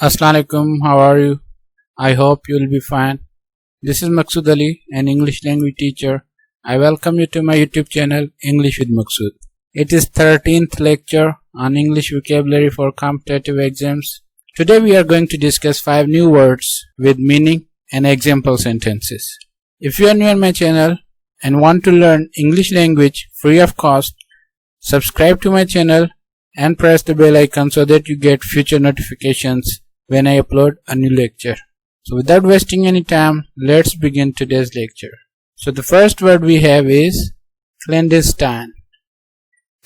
Assalamualaikum, how are you? I hope you will be fine. This is Maqsood Ali, an English language teacher. I welcome you to my YouTube channel, English with Maqsood. It is 13th lecture on English vocabulary for competitive exams. Today we are going to discuss 5 new words with meaning and example sentences. If you are new on my channel and want to learn English language free of cost, subscribe to my channel and press the bell icon so that you get future notifications when I upload a new lecture. So without wasting any time, let's begin today's lecture. So the first word we have is clandestine.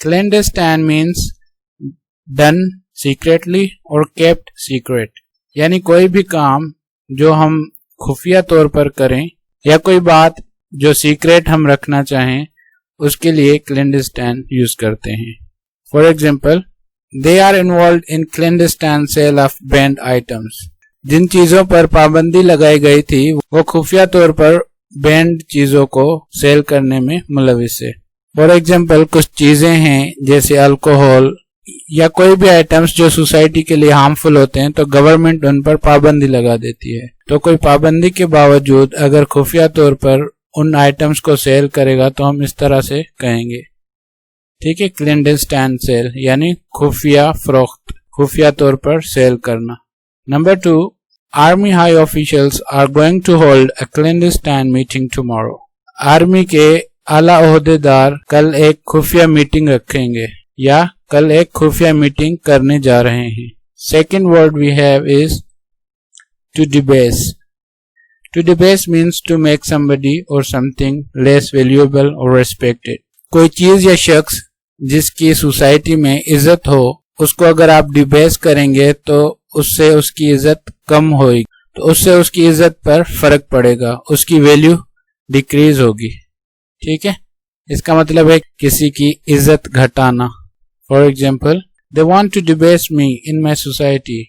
Clandestine means done secretly or kept secret. यानी कोई भी काम जो हम खुफिया तौर पर करें या कोई बात जो सीक्रेट हम रखना चाहें उसके लिए clandestine यूज करते हैं. For example, they are involved in clandestine sale of banned items. जिन चीजों पर पाबंदी लगाई गई थी वो खुफिया तौर पर बैंड चीजों को सेल करने में मुलविस है. फॉर एग्जाम्पल, कुछ चीजें हैं जैसे अल्कोहल या कोई भी आइटम्स जो सोसाइटी के लिए हार्मफुल होते हैं तो गवर्नमेंट उन पर पाबंदी लगा देती है. तो कोई पाबंदी के बावजूद अगर खुफिया तौर पर उन आइटम्स को सेल करेगा तो हम इस तरह से कहेंगे. ठीक है, क्लैंडस्टाइन सेल यानी खुफिया फरोख्त, खुफिया तौर पर सेल करना. Number 2, army high officials are going to hold a clandestine meeting tomorrow. Army के आला ओहदेदार कल एक खुफिया मीटिंग रखेंगे या कल एक खुफिया मीटिंग करने जा रहे हैं. Second word we have is to debase. To debase means to make somebody or something less valuable or respected. कोई चीज या शख्स जिसकी सोसाइटी में इज्जत हो उसको अगर आप डिबेस करेंगे तो उससे उसकी इज्जत कम होगी, तो उससे उसकी इज्जत पर फर्क पड़ेगा, उसकी वैल्यू डिक्रीज होगी. ठीक है, इसका मतलब है किसी की इज्जत घटाना. For example, they want to debase me in my society.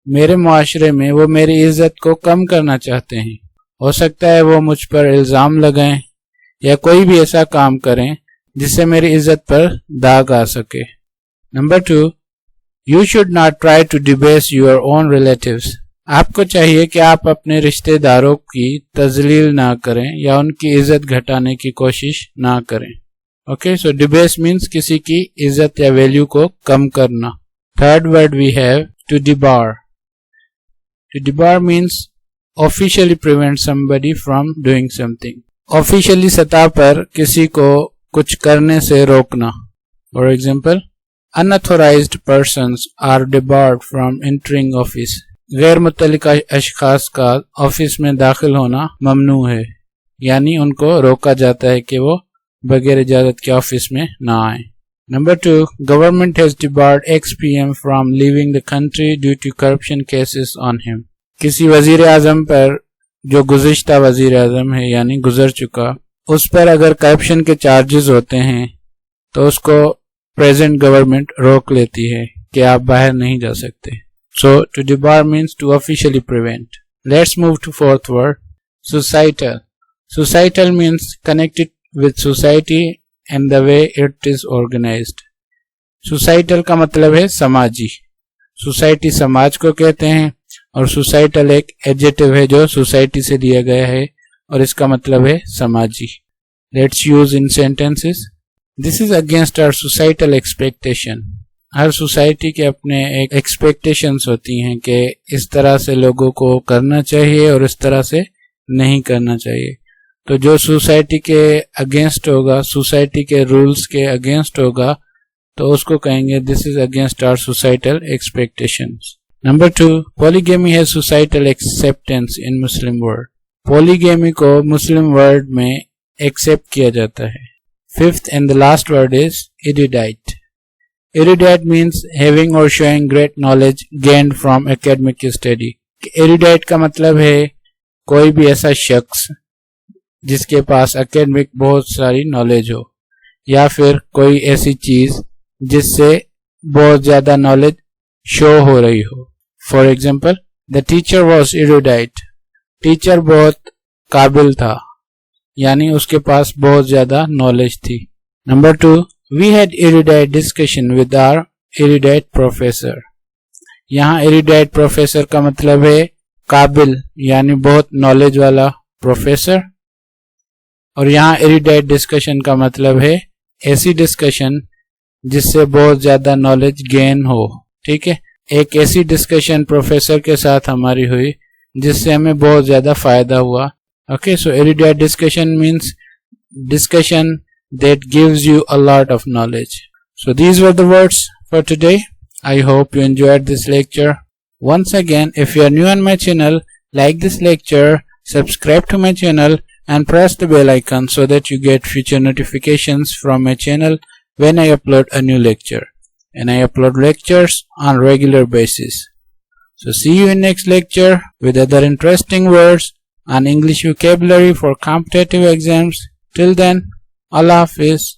मेरे मुआशरे में वो मेरी इज्जत को कम करना चाहते हैं. हो सकता है वो मुझ पर इल्जाम लगाएं या कोई भी ऐसा काम करें जिससे मेरी इज्जत पर दाग आ सके. Number 2, you should not try to debase your own relatives. आपको चाहिए कि आप अपने रिश्तेदारों की तजलील ना करें या उनकी इज्जत घटाने की कोशिश ना करें. ओके, सो डिबेस मीन्स किसी की इज्जत या वैल्यू को कम करना. Third word we have to debar. To debar means officially prevent somebody from doing something. Officially सतह पर किसी को कुछ करने से रोकना. For example, unauthorised persons are debarred from entering office. गैर मुतल्लिका अशखास का ऑफिस में दाखिल होना ममनू है, यानी उनको रोका जाता है कि वो बगैर इजाजत के ऑफिस में ना आए. Number 2, government has debarred ex PM from leaving the country due to corruption cases on him. किसी वजीर आजम पर जो गुज़िश्ता वजीर आजम है यानी गुजर चुका, उस पर अगर करप्शन के चार्जेस होते हैं तो उसको प्रेजेंट गवर्नमेंट रोक लेती है कि आप बाहर नहीं जा सकते. So to debar means to officially prevent. Let's move to fourth word, societal. Societal means connected with society and the way it is organised. Societal का मतलब है समाजी. सोसाइटी समाज को कहते हैं और सोसाइटल एक एडजेक्टिव है जो सोसाइटी से दिया गया है और इसका मतलब है समाजी. Let's use in sentences. This is against our societal expectation. हर सोसाइटी के अपने एक एक्सपेक्टेशंस होती हैं कि इस तरह से लोगों को करना चाहिए और इस तरह से नहीं करना चाहिए. तो जो सोसाइटी के अगेंस्ट होगा, सोसाइटी के रूल्स के अगेंस्ट होगा, तो उसको कहेंगे this is against our societal expectations. Number 2, polygamy है societal acceptance in Muslim world. Polygamy को मुस्लिम वर्ल्ड में एक्सेप्ट किया जाता है. Fifth and the last word is erudite. Erudite means having or showing great knowledge gained from academic study. Erudite का मतलब है कोई भी ऐसा शख्स जिसके पास एकेडमिक बहुत सारी नॉलेज हो या फिर कोई ऐसी चीज जिससे बहुत ज्यादा नॉलेज शो हो रही हो. For example, the teacher was erudite. Teacher बहुत काबिल था यानी उसके पास बहुत ज्यादा नॉलेज थी. Number 2, we had erudite discussion with our erudite professor. यहाँ एरिडाइट प्रोफेसर का मतलब है काबिल यानी बहुत नॉलेज वाला प्रोफेसर, और यहाँ एरिडाइट डिस्कशन का मतलब है ऐसी डिस्कशन जिससे बहुत ज्यादा नॉलेज गेन हो। ठीक है, एक ऐसी डिस्कशन प्रोफेसर के साथ हमारी हुई जिससे हमें बहुत ज्यादा फायदा हुआ। Okay, so erudite discussion means discussion that gives you a lot of knowledge. So these were the words for today. I hope you enjoyed this lecture. Once again, if you are new on my channel, like this lecture, subscribe to my channel and press the bell icon so that you get future notifications from my channel when I upload a new lecture. And I upload lectures on regular basis. So see you in next lecture with other interesting words on English vocabulary for competitive exams. Till then, Allah Hafiz.